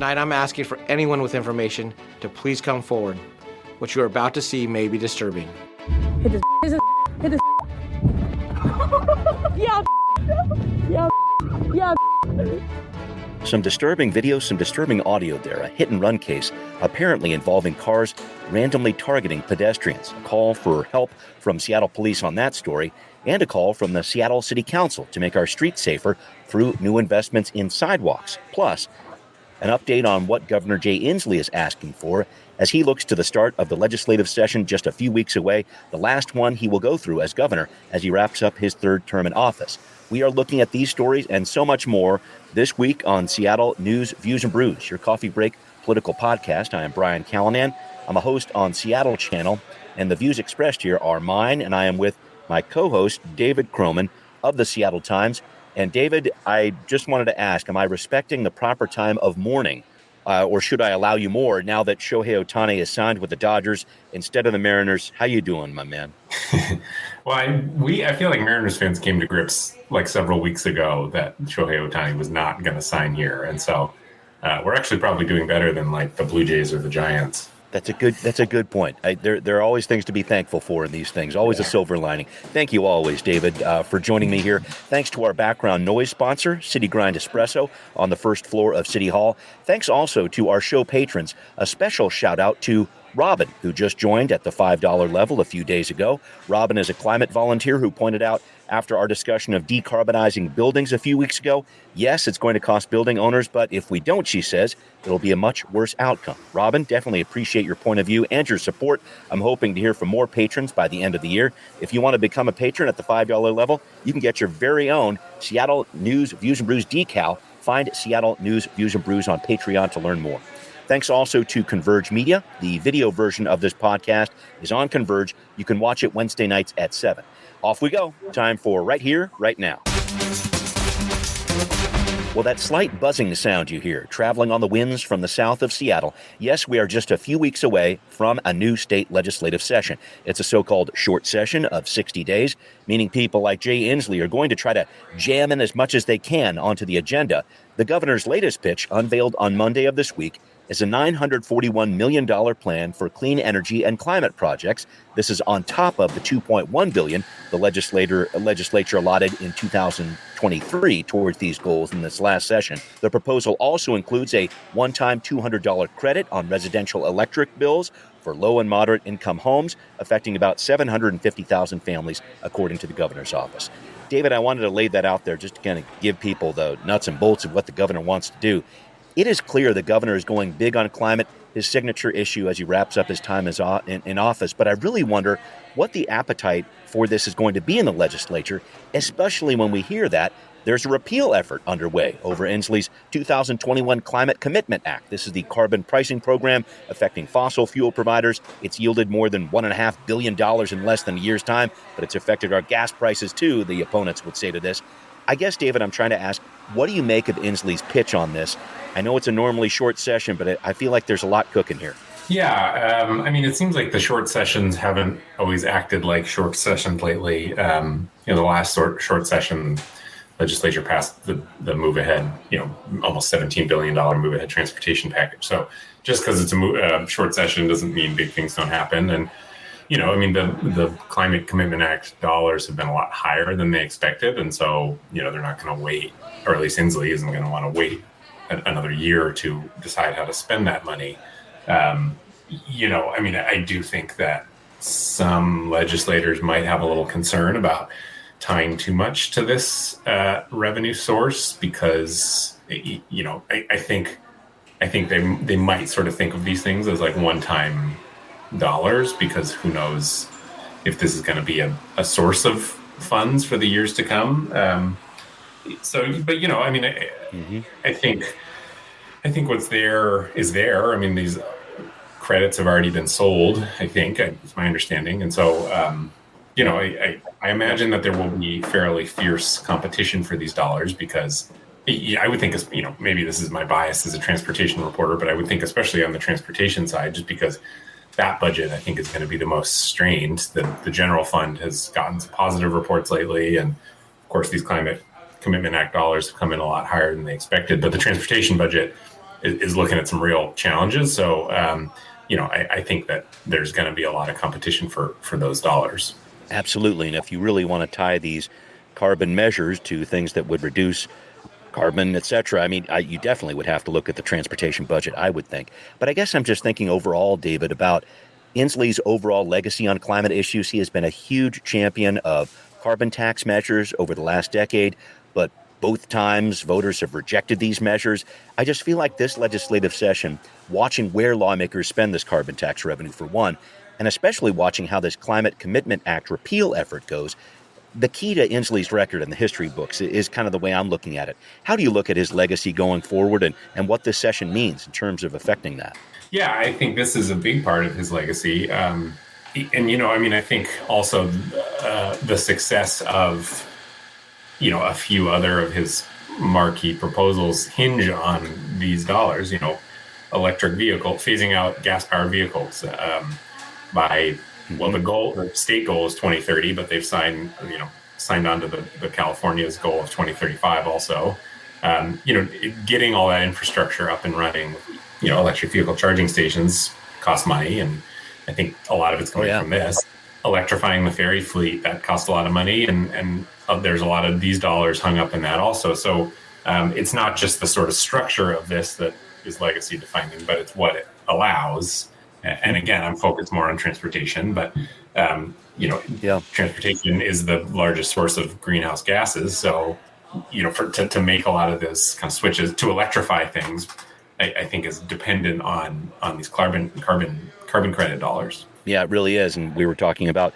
Tonight I'm asking for anyone with information to please come forward. What you are about to see may be disturbing. Hit this. Hit this. Yeah. Yeah. Yeah. Some disturbing video, some disturbing audio there. A hit-and-run case apparently involving cars randomly targeting pedestrians. A call for help from Seattle police on that story, and a call from the Seattle City Council to make our streets safer through new investments in sidewalks. Plus, an update on what Governor Jay Inslee is asking for as he looks to the start of the legislative session just a few weeks away, the last one he will go through as governor as he wraps up his third term in office. We are looking at these stories and so much more this week on Seattle News, Views, and Brews, your coffee break political podcast. I am Brian Callanan. I'm a host on Seattle Channel, and the views expressed here are mine, and I am with my co-host, David Croman of the Seattle Times. And David, I just wanted to ask, am I respecting the proper time of mourning, or should I allow you more now that Shohei Ohtani is signed with the Dodgers instead of the Mariners? How you doing, my man? Well, I feel like Mariners fans came to grips like several weeks ago that Shohei Ohtani was not going to sign here, and so we're actually probably doing better than like the Blue Jays or the Giants. That's a good point. There are always things to be thankful for in these things. Always a silver lining. Thank you always, David, for joining me here. Thanks to our background noise sponsor, City Grind Espresso, on the first floor of City Hall. Thanks also to our show patrons. A special shout out to Robin, who just joined at the $5 level a few days ago. Robin is a climate volunteer who pointed out after our discussion of decarbonizing buildings a few weeks ago, yes, it's going to cost building owners, but if we don't, she says, it'll be a much worse outcome. Robin, definitely appreciate your point of view and your support. I'm hoping to hear from more patrons by the end of the year. If you want to become a patron at the $5 level, you can get your very own Seattle News, Views, and Brews decal. Find Seattle News, Views, and Brews on Patreon to learn more. Thanks also to Converge Media. The video version of this podcast is on Converge. You can watch it Wednesday nights at 7. Off we go. Time for Right Here, Right Now. Well, that slight buzzing sound you hear, traveling on the winds from the south of Seattle. Yes, we are just a few weeks away from a new state legislative session. It's a so-called short session of 60 days, meaning people like Jay Inslee are going to try to jam in as much as they can onto the agenda. The governor's latest pitch, unveiled on Monday of this week, is a $941 million plan for clean energy and climate projects. This is on top of the $2.1 billion the legislature allotted in 2023 towards these goals in this last session. The proposal also includes a one-time $200 credit on residential electric bills for low and moderate income homes, affecting about 750,000 families, according to the governor's office. David, I wanted to lay that out there just to kind of give people the nuts and bolts of what the governor wants to do. It is clear the governor is going big on climate, his signature issue as he wraps up his time in office. But I really wonder what the appetite for this is going to be in the legislature, especially when we hear that there's a repeal effort underway over Inslee's 2021 Climate Commitment Act. This is the carbon pricing program affecting fossil fuel providers. It's yielded more than $1.5 billion in less than a year's time, but it's affected our gas prices too, the opponents would say to this. I guess, David, I'm trying to ask, what do you make of Inslee's pitch on this? I know it's a normally short session, but I feel like there's a lot cooking here. Yeah, I mean, it seems like the short sessions haven't always acted like short sessions lately. The last short session, legislature passed the move ahead, almost $17 billion move ahead transportation package. So just because it's a short session doesn't mean big things don't happen. And the Climate Commitment Act dollars have been a lot higher than they expected. And so, they're not going to wait, or at least Inslee isn't going to want to wait another year to decide how to spend that money. I do think that some legislators might have a little concern about tying too much to this revenue source because, I think they might sort of think of these things as like one-time dollars because who knows if this is going to be a source of funds for the years to come. I think what's there is there. I mean, these credits have already been sold, I think, it's my understanding. And so, I imagine that there will be fairly fierce competition for these dollars because I would think, maybe this is my bias as a transportation reporter, but I would think especially on the transportation side, just because that budget, I think, is going to be the most strained. The general fund has gotten some positive reports lately. And of course, these Climate Commitment Act dollars have come in a lot higher than they expected. But the transportation budget is looking at some real challenges. So, I think that there's going to be a lot of competition for those dollars. Absolutely. And if you really want to tie these carbon measures to things that would reduce carbon, et cetera, you definitely would have to look at the transportation budget, I would think. But I guess I'm just thinking overall, David, about Inslee's overall legacy on climate issues. He has been a huge champion of carbon tax measures over the last decade, but both times voters have rejected these measures. I just feel like this legislative session, watching where lawmakers spend this carbon tax revenue for one, and especially watching how this Climate Commitment Act repeal effort goes, the key to Inslee's record in the history books is kind of the way I'm looking at it. How do you look at his legacy going forward and what this session means in terms of affecting that? Yeah, I think this is a big part of his legacy. I think also the success of, a few other of his marquee proposals hinge on these dollars, electric vehicle, phasing out gas-powered vehicles by, the state goal is 2030, but they've signed on to the California's goal of 2035 also. Getting all that infrastructure up and running, electric vehicle charging stations cost money, and I think a lot of it's coming from this. Electrifying the ferry fleet, that costs a lot of money, and there's a lot of these dollars hung up in that also. So it's not just the sort of structure of this that is legacy defining, but it's what it allows. And again, I'm focused more on transportation, but transportation is the largest source of greenhouse gases. So, to make a lot of those kind of switches to electrify things, I think is dependent on these carbon credit dollars. Yeah, it really is. And we were talking about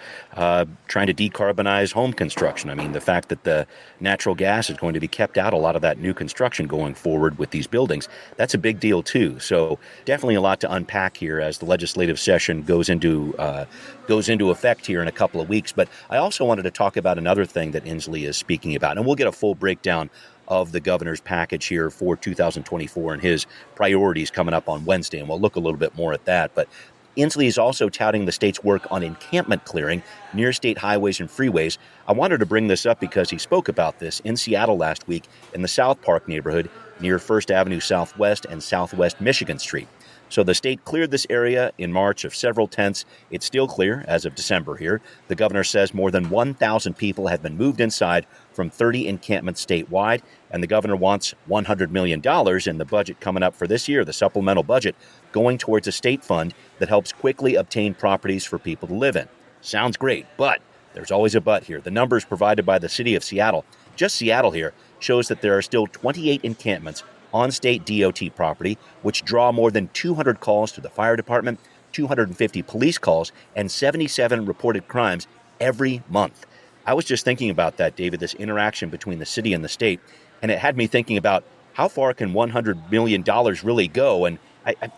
trying to decarbonize home construction. The fact that the natural gas is going to be kept out, a lot of that new construction going forward with these buildings, that's a big deal too. So definitely a lot to unpack here as the legislative session goes into effect here in a couple of weeks. But I also wanted to talk about another thing that Inslee is speaking about, and we'll get a full breakdown of the governor's package here for 2024 and his priorities coming up on Wednesday, and we'll look a little bit more at that. But Inslee is also touting the state's work on encampment clearing near state highways and freeways. I wanted to bring this up because he spoke about this in Seattle last week in the South Park neighborhood near First Avenue Southwest and Southwest Michigan Street. So the state cleared this area in March of several tents. It's still clear as of December here. The governor says more than 1,000 people have been moved inside from 30 encampments statewide, and the governor wants $100 million in the budget coming up for this year, the supplemental budget, going towards a state fund that helps quickly obtain properties for people to live in. Sounds great, but there's always a but here. The numbers provided by the city of Seattle, just Seattle here, shows that there are still 28 encampments on state DOT property, which draw more than 200 calls to the fire department, 250 police calls, and 77 reported crimes every month. I was just thinking about that, David, this interaction between the city and the state, and it had me thinking about how far can $100 million really go? And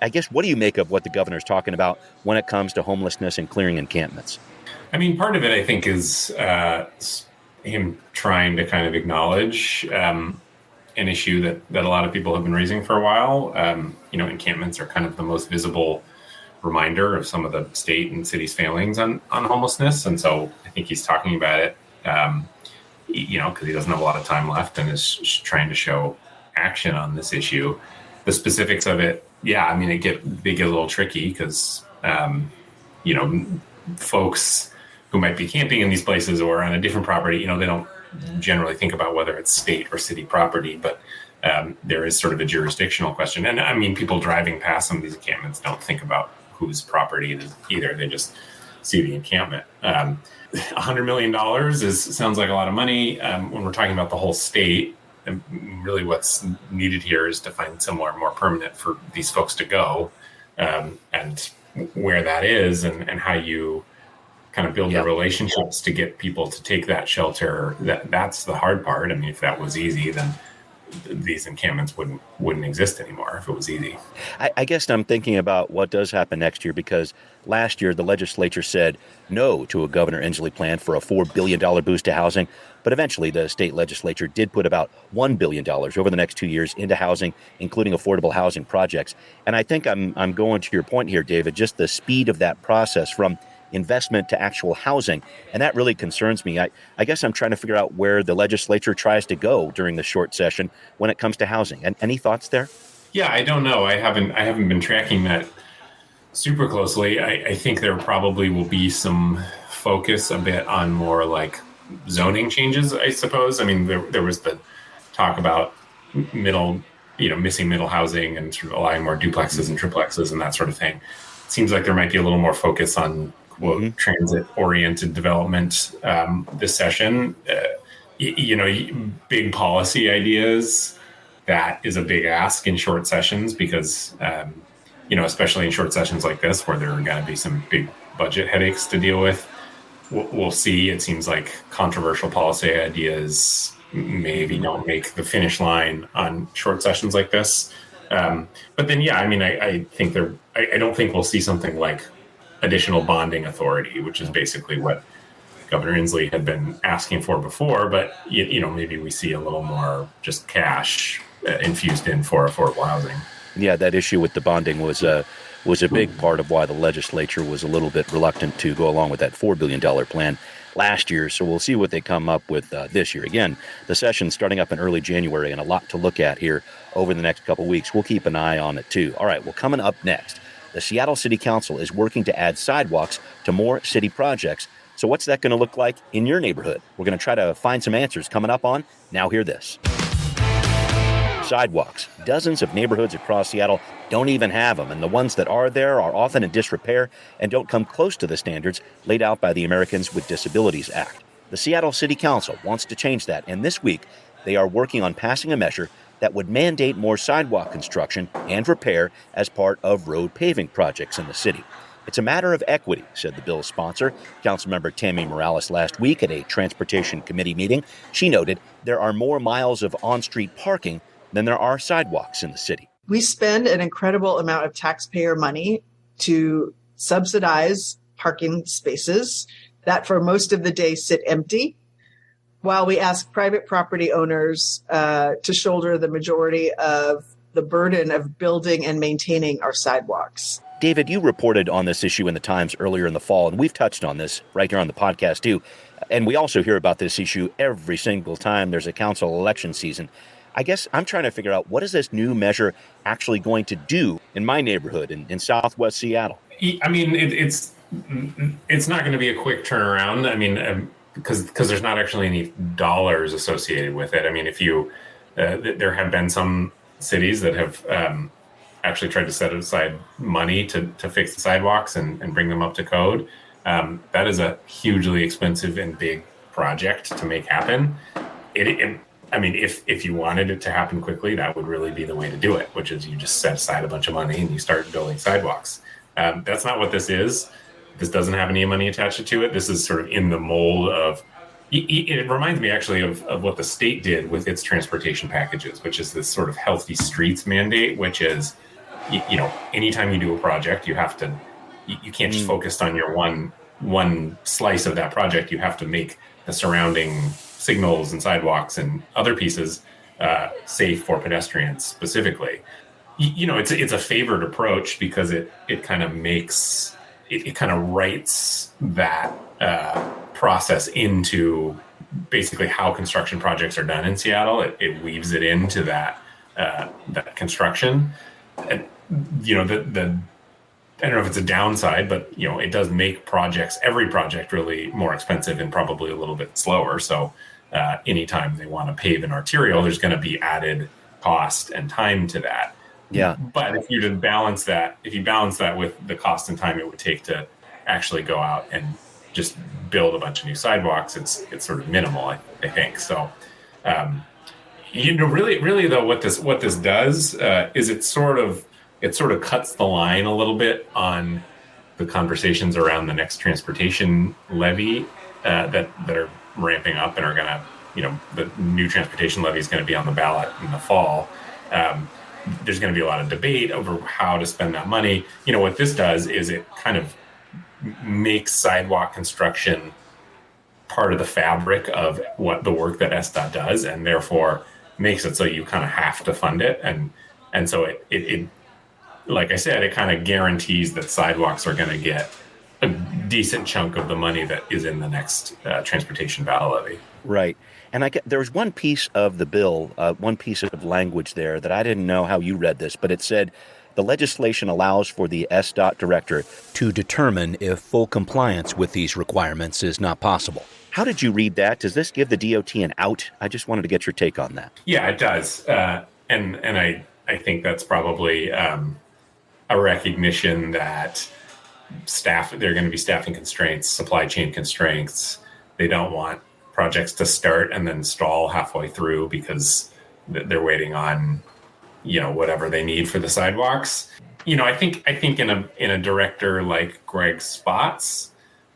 I guess, what do you make of what the governor's talking about when it comes to homelessness and clearing encampments? Part of it, I think, is him trying to kind of acknowledge an issue that a lot of people have been raising for a while. Encampments are kind of the most visible reminder of some of the state and city's failings on homelessness. And so I think he's talking about it, because he doesn't have a lot of time left and is trying to show action on this issue. The specifics of it, they get a little tricky because, folks who might be camping in these places or on a different property, they don't generally think about whether it's state or city property, but there is sort of a jurisdictional question. And people driving past some of these encampments don't think about whose property it is either. They just see the encampment. $100 million sounds like a lot of money. When we're talking about the whole state, and really what's needed here is to find somewhere more permanent for these folks to go, and where that is and how you kind of build the relationships to get people to take that shelter. That's the hard part. If that was easy, then these encampments wouldn't exist anymore if it was easy. I guess I'm thinking about what does happen next year, because last year the legislature said no to a Governor Inslee plan for a $4 billion boost to housing, but eventually the state legislature did put about $1 billion over the next 2 years into housing, including affordable housing projects. And I think I'm going to your point here, David, just the speed of that process from investment to actual housing. And that really concerns me. I guess I'm trying to figure out where the legislature tries to go during the short session when it comes to housing. And any thoughts there? Yeah, I don't know. I haven't been tracking that super closely. I think there probably will be some focus a bit on more like zoning changes, I suppose. I mean, there was the talk about middle, missing middle housing and sort of allowing more duplexes and triplexes and that sort of thing. It seems like there might be a little more focus on quote transit-oriented development this session. Big policy ideas. That is a big ask in short sessions because, especially in short sessions like this, where there are going to be some big budget headaches to deal with. We'll see. It seems like controversial policy ideas maybe don't make the finish line on short sessions like this. But then, yeah, I mean, I think I don't think we'll see something like additional bonding authority, which is basically what Governor Inslee had been asking for before. But, maybe we see a little more just cash infused in for affordable housing. Yeah, that issue with the bonding was a big part of why the legislature was a little bit reluctant to go along with that $4 billion plan last year. So we'll see what they come up with this year. Again, the session's starting up in early January and a lot to look at here over the next couple weeks. We'll keep an eye on it, too. All right, well, coming up next, the Seattle City Council is working to add sidewalks to more city projects. So what's that going to look like in your neighborhood? We're going to try to find some answers coming up on Now Hear This. Sidewalks. Dozens of neighborhoods across Seattle don't even have them, and the ones that are there are often in disrepair and don't come close to the standards laid out by the Americans with Disabilities Act. The Seattle City Council wants to change that, and this week they are working on passing a measure that would mandate more sidewalk construction and repair as part of road paving projects in the city. It's a matter of equity, said the bill's sponsor, Councilmember Tammy Morales, last week at a Transportation Committee meeting. She noted there are more miles of on-street parking than there are sidewalks in the city. We spend an incredible amount of taxpayer money to subsidize parking spaces that for most of the day sit empty, while we ask private property owners to shoulder the majority of the burden of building and maintaining our sidewalks. David, you reported on this issue in the Times earlier in the fall, and we've touched on this right here on the podcast too. And we also hear about this issue every single time there's a council election season. I guess I'm trying to figure out, what is this new measure actually going to do in my neighborhood in Southwest Seattle? I mean, it's not going to be a quick turnaround. I mean, because there's not actually any dollars associated with it. I mean, if you there have been some cities that have actually tried to set aside money to fix the sidewalks and bring them up to code. That is a hugely expensive and big project to make happen. I mean, if you wanted it to happen quickly, that would really be the way to do it, which is you just set aside a bunch of money and you start building sidewalks. That's not what this is. This doesn't have any money attached to it. This is sort of in the mold of, it reminds me actually of what the state did with its transportation packages, which is this sort of healthy streets mandate, which is, anytime you do a project, you have to, you can't just focus on your one slice of that project. You have to make the surrounding signals and sidewalks and other pieces safe for pedestrians specifically. It's a favored approach because it kind of makes it kind of writes that process into basically how construction projects are done in Seattle. It weaves it into that construction. And, I don't know if it's a downside, but it does make every project really more expensive and probably a little bit slower. So anytime they want to pave an arterial, there's going to be added cost and time to that. Yeah. But if you balance that with the cost and time it would take to actually go out and just build a bunch of new sidewalks, it's sort of minimal, I think. So, really though, what this does is it sort of cuts the line a little bit on the conversations around the next transportation levy that are ramping up and are going to, the new transportation levy is going to be on the ballot in the fall. There's going to be a lot of debate over how to spend that money. What this does is it kind of makes sidewalk construction part of the fabric of what the work that SDOT does, and therefore makes it so you kind of have to fund it. And so it like I said, it kind of guarantees that sidewalks are going to get a decent chunk of the money that is in the next transportation ballot levy. Right. And there was one piece of the bill, one piece of language there that I didn't know how you read this, but it said the legislation allows for the SDOT director to determine if full compliance with these requirements is not possible. How did you read that? Does this give the DOT an out? I just wanted to get your take on that. Yeah, it does. And I think that's probably a recognition that there are going to be staffing constraints, supply chain constraints. They don't want projects to start and then stall halfway through because they're waiting on, whatever they need for the sidewalks. I think in a director like Greg Spots,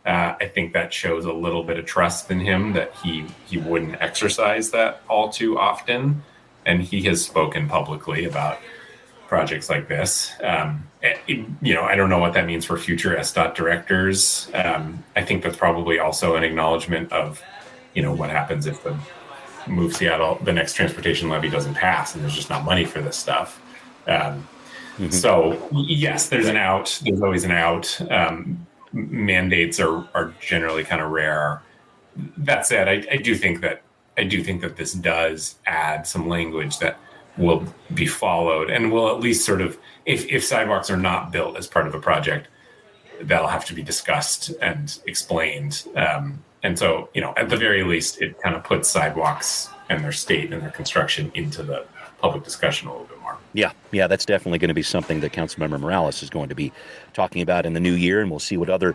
I think that shows a little bit of trust in him that he wouldn't exercise that all too often. And he has spoken publicly about projects like this. I don't know what that means for future SDOT directors. I think that's probably also an acknowledgement of, what happens if the Move Seattle, the next transportation levy doesn't pass and there's just not money for this stuff. So yes, there's an out. There's always an out. Mandates are generally kind of rare. That said, I do think that this does add some language that will be followed and will at least sort of, if sidewalks are not built as part of a project, that'll have to be discussed and explained. And so, at the very least, it kind of puts sidewalks and their state and their construction into the public discussion a little bit more. Yeah, that's definitely going to be something that Councilmember Morales is going to be talking about in the new year, and we'll see what other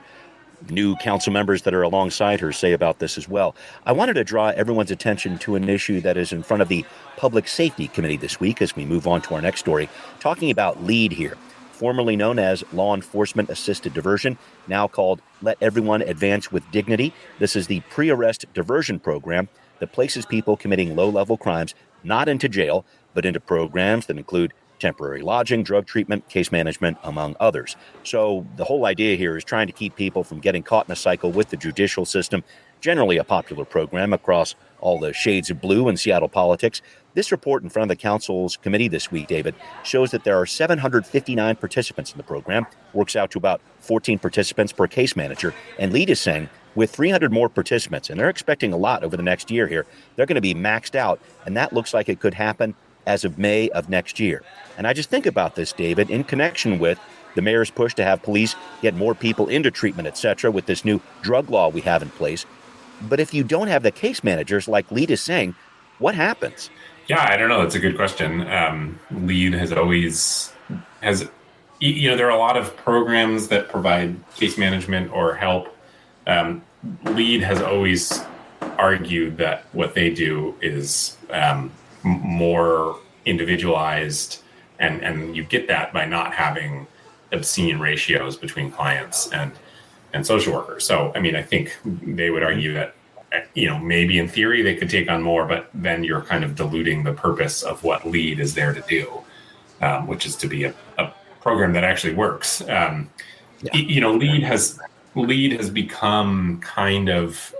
new council members that are alongside her say about this as well. I wanted to draw everyone's attention to an issue that is in front of the Public Safety Committee this week as we move on to our next story, talking about LEAD here, formerly known as Law Enforcement Assisted Diversion, now called Let Everyone Advance with Dignity. This is the pre-arrest diversion program that places people committing low-level crimes not into jail, but into programs that include temporary lodging, drug treatment, case management, among others. So the whole idea here is trying to keep people from getting caught in a cycle with the judicial system, generally a popular program across all the shades of blue in Seattle politics. This report in front of the council's committee this week, David, shows that there are 759 participants in the program, works out to about 14 participants per case manager, and LEAD is saying with 300 more participants, and they're expecting a lot over the next year here, they're going to be maxed out, and that looks like it could happen as of May of next year. And I just think about this, David, in connection with the mayor's push to have police get more people into treatment, etc., with this new drug law we have in place. But if you don't have the case managers, like LEAD is saying, what happens? Yeah, I don't know. That's a good question. LEAD there are a lot of programs that provide case management or help. LEAD has always argued that what they do is more individualized, and you get that by not having obscene ratios between clients and social workers. So, I think they would argue that, maybe in theory they could take on more, but then you're kind of diluting the purpose of what LEAD is there to do, which is to be a program that actually works. LEAD has become kind of,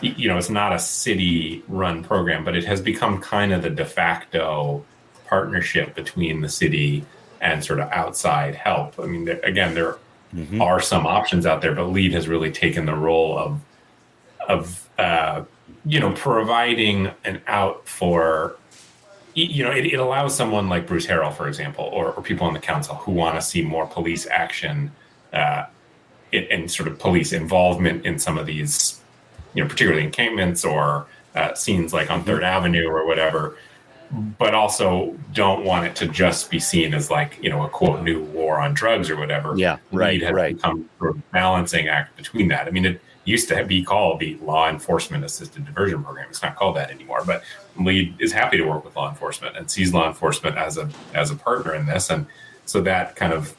it's not a city-run program, but it has become kind of the de facto partnership between the city and sort of outside help. There are some options out there, but LEAD has really taken the role of providing an out for, it allows someone like Bruce Harrell, for example, or people on the council who want to see more police action and sort of police involvement in some of these, particularly encampments or scenes like on 3rd Avenue or whatever, but also don't want it to just be seen as like, a quote new war on drugs or whatever. Yeah, right. LEAD has become sort of a balancing act between that. It used to be called the Law Enforcement Assisted Diversion Program. It's not called that anymore, but LEAD is happy to work with law enforcement and sees law enforcement as a partner in this. And so that kind of,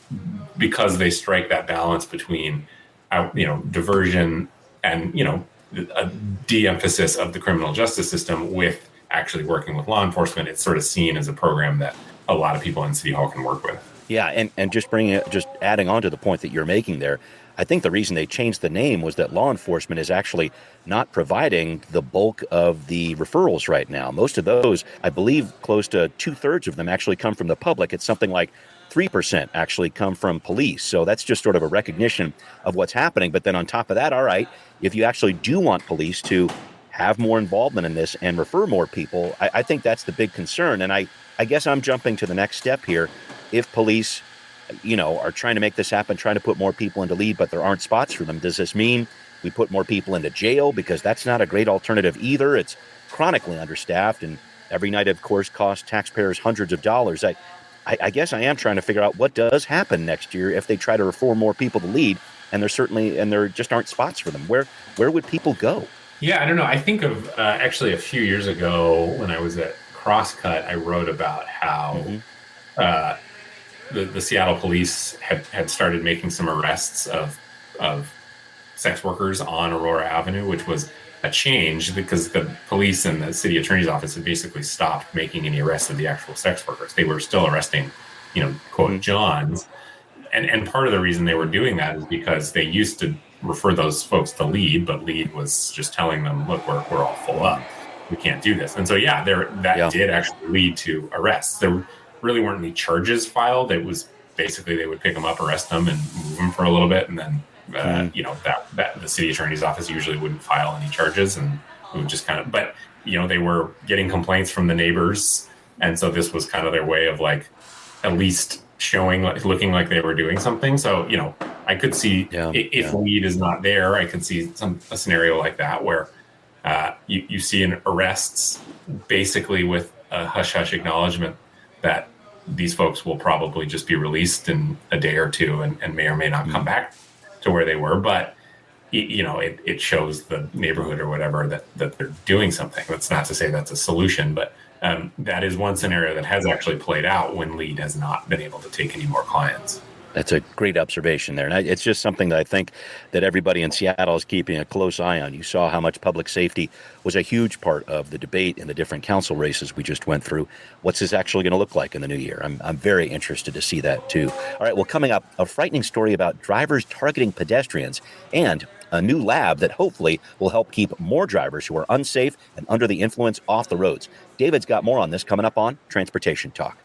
because they strike that balance between, diversion and, a de-emphasis of the criminal justice system with actually working with law enforcement, it's sort of seen as a program that a lot of people in City Hall can work with. Yeah, and just adding on to the point that you're making there, I think the reason they changed the name was that law enforcement is actually not providing the bulk of the referrals right now. Most of those, I believe close to 2/3 of them actually come from the public. It's something like 3% actually come from police. So that's just sort of a recognition of what's happening. But then on top of that, all right, if you actually do want police to have more involvement in this and refer more people. I think that's the big concern. And I guess I'm jumping to the next step here. If police, are trying to make this happen, trying to put more people into lead, but there aren't spots for them, does this mean we put more people into jail? Because that's not a great alternative either. It's chronically understaffed, and every night, of course, costs taxpayers hundreds of dollars. I guess I am trying to figure out what does happen next year if they try to refer more people to lead, and there just aren't spots for them. Where would people go? Yeah, I don't know. I think of actually a few years ago when I was at Crosscut, I wrote about how the Seattle police had started making some arrests of sex workers on Aurora Avenue, which was a change because the police and the city attorney's office had basically stopped making any arrests of the actual sex workers. They were still arresting, quote, Johns. And part of the reason they were doing that is because they used to refer those folks to lead, but lead was just telling them, look, we're all full up. We can't do this. And so, that did actually lead to arrests. There really weren't any charges filed. It was basically they would pick them up, arrest them, and move them for a little bit. And then, that the city attorney's office usually wouldn't file any charges, and it would just but they were getting complaints from the neighbors. And so this was kind of their way of at least looking like they were doing something. So, I could see if lead is not there, I could see a scenario like that where you see an arrests basically with a hush-hush acknowledgement that these folks will probably just be released in a day or two and may or may not come back to where they were. But, it shows the neighborhood or whatever that they're doing something. That's not to say that's a solution, but that is one scenario that has actually played out when lead has not been able to take any more clients. That's a great observation there. And it's just something that I think that everybody in Seattle is keeping a close eye on. You saw how much public safety was a huge part of the debate in the different council races we just went through. What's this actually going to look like in the new year? I'm very interested to see that too. All right, well, coming up, a frightening story about drivers targeting pedestrians and a new lab that hopefully will help keep more drivers who are unsafe and under the influence off the roads. David's got more on this coming up on Transportation Talk.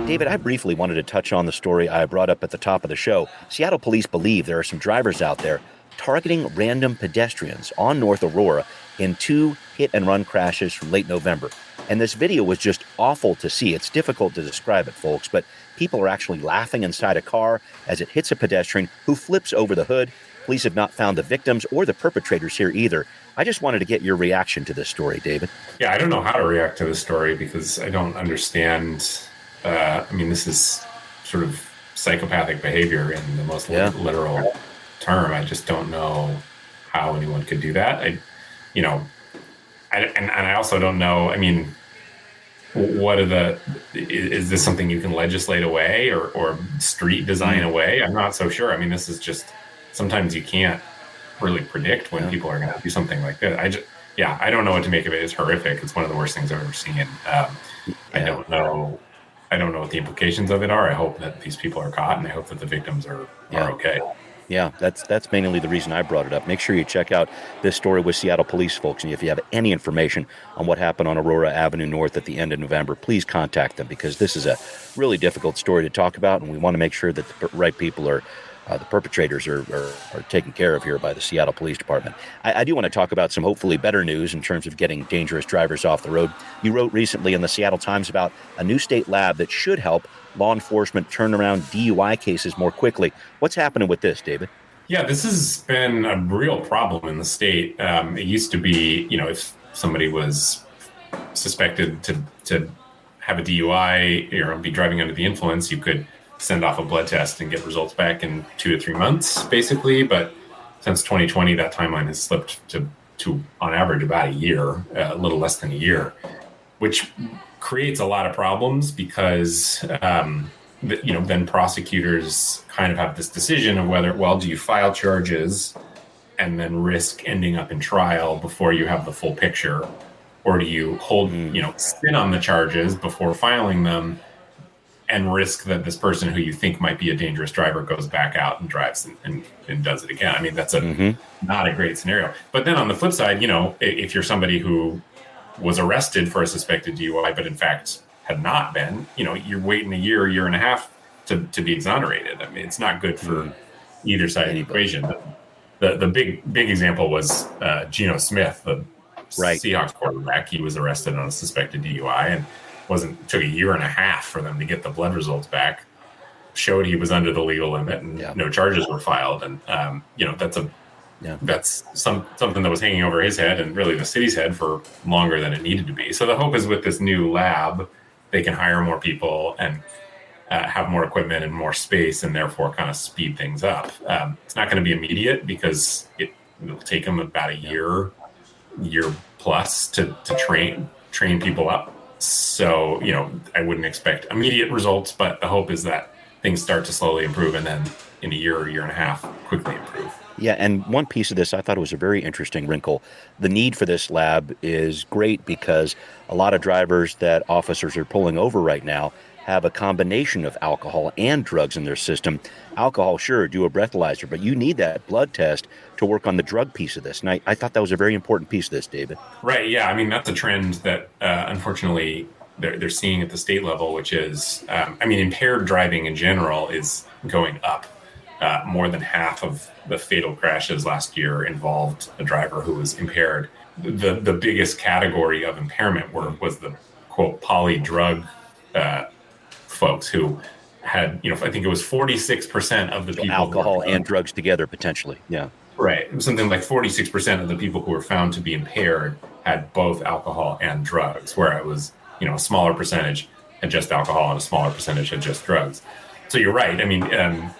David, I briefly wanted to touch on the story I brought up at the top of the show. Seattle police believe there are some drivers out there targeting random pedestrians on North Aurora in 2 hit-and-run crashes from late November. And this video was just awful to see. It's difficult to describe it, folks, but people are actually laughing inside a car as it hits a pedestrian who flips over the hood. Police have not found the victims or the perpetrators here either. I just wanted to get your reaction to this story, David. Yeah, I don't know how to react to this story because I don't understand. This is sort of psychopathic behavior in the most literal term. I just don't know how anyone could do that. I also don't know. Is this something you can legislate away or street design away? I'm not so sure. this is just, sometimes you can't really predict when people are going to do something like this. I don't know what to make of it. It's horrific. It's one of the worst things I've ever seen. I don't know what the implications of it are. I hope that these people are caught, and I hope that the victims are okay. Yeah, that's mainly the reason I brought it up. Make sure you check out this story with Seattle police, folks. And if you have any information on what happened on Aurora Avenue North at the end of November, please contact them, because this is a really difficult story to talk about, and we want to make sure that the right people are the perpetrators are taken care of here by the Seattle Police Department. I do want to talk about some hopefully better news in terms of getting dangerous drivers off the road. You wrote recently in the Seattle Times about a new state lab that should help law enforcement turn around DUI cases more quickly. What's happening with this, David? Yeah, this has been a real problem in the state. It used to be, if somebody was suspected to have a DUI or be driving under the influence, you could send off a blood test and get results back in 2 to 3 months, basically. But since 2020, that timeline has slipped to on average about a year, a little less than a year, which creates a lot of problems because, then prosecutors kind of have this decision of whether, do you file charges and then risk ending up in trial before you have the full picture, or do you hold, sit on the charges before filing them and risk that this person who you think might be a dangerous driver goes back out and drives and does it again. That's not a great scenario. But then on the flip side, if you're somebody who was arrested for a suspected DUI, but in fact had not been, you're waiting a year and a half to be exonerated. It's not good for either side of the equation. the big example was Geno Smith, the Right. Seahawks quarterback. He was arrested on a suspected DUI and took a year and a half for them to get the blood results back. Showed he was under the legal limit, and no charges were filed. And that's something that was hanging over his head and really the city's head for longer than it needed to be. So the hope is with this new lab, they can hire more people and have more equipment and more space, and therefore kind of speed things up. It's not going to be immediate because it'll take them about a year plus to train people up. So, I wouldn't expect immediate results, but the hope is that things start to slowly improve, and then in a year and a half, quickly improve. Yeah, and one piece of this I thought was a very interesting wrinkle. The need for this lab is great because a lot of drivers that officers are pulling over right now have a combination of alcohol and drugs in their system. Alcohol, sure, do a breathalyzer, but you need that blood test to work on the drug piece of this. And I thought that was a very important piece of this, David. Right, yeah. I mean, that's a trend that, unfortunately, they're seeing at the state level, which is, impaired driving in general is going up. More than half of the fatal crashes last year involved a driver who was impaired. The biggest category of impairment was the, quote, polydrug folks who had, I think it was 46% of the people. Alcohol and drugs together, potentially. Yeah. Right. Something like 46% of the people who were found to be impaired had both alcohol and drugs, where it was, a smaller percentage had just alcohol and a smaller percentage had just drugs. So you're right. I mean,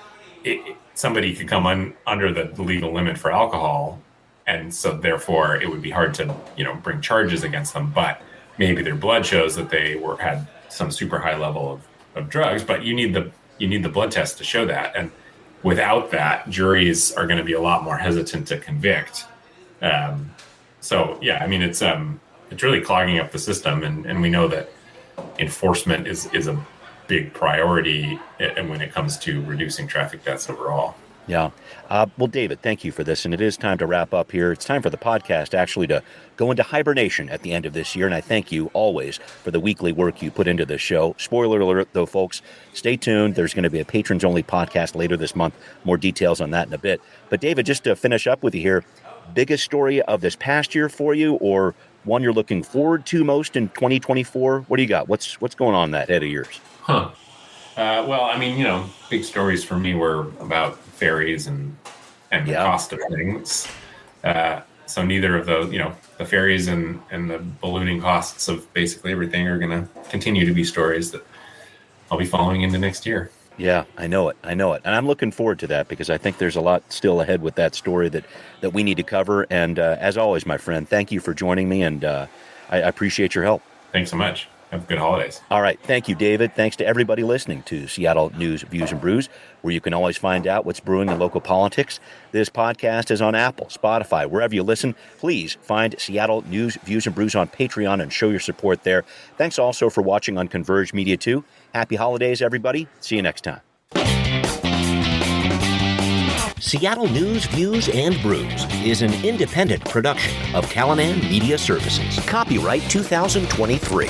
somebody could come under the legal limit for alcohol, and so therefore it would be hard to, bring charges against them. But maybe their blood shows that they had some super high level of drugs, but you need the blood test to show that. And without that, juries are going to be a lot more hesitant to convict. So yeah, I mean, it's really clogging up the system, and we know that enforcement is a big priority and when it comes to reducing traffic deaths overall. Yeah. Well, David, thank you for this. And it is time to wrap up here. It's time for the podcast actually to go into hibernation at the end of this year. And I thank you always for the weekly work you put into this show. Spoiler alert, though, folks, stay tuned. There's going to be a patrons-only podcast later this month. More details on that in a bit. But David, just to finish up with you here, biggest story of this past year for you, or one you're looking forward to most in 2024? What do you got? What's going on in that head of yours? Well, big stories for me were about ferries and the cost of things. So neither of those, the ferries and the ballooning costs of basically everything are going to continue to be stories that I'll be following into next year. Yeah, I know it. And I'm looking forward to that because I think there's a lot still ahead with that story that we need to cover. And as always, my friend, thank you for joining me, and I appreciate your help. Thanks so much. Have good holidays. All right. Thank you, David. Thanks to everybody listening to Seattle News, Views, and Brews, where you can always find out what's brewing in local politics. This podcast is on Apple, Spotify, wherever you listen. Please find Seattle News, Views, and Brews on Patreon and show your support there. Thanks also for watching on Converge Media 2. Happy holidays, everybody. See you next time. Seattle News, Views, and Brews is an independent production of Callanan Media Services. Copyright 2023.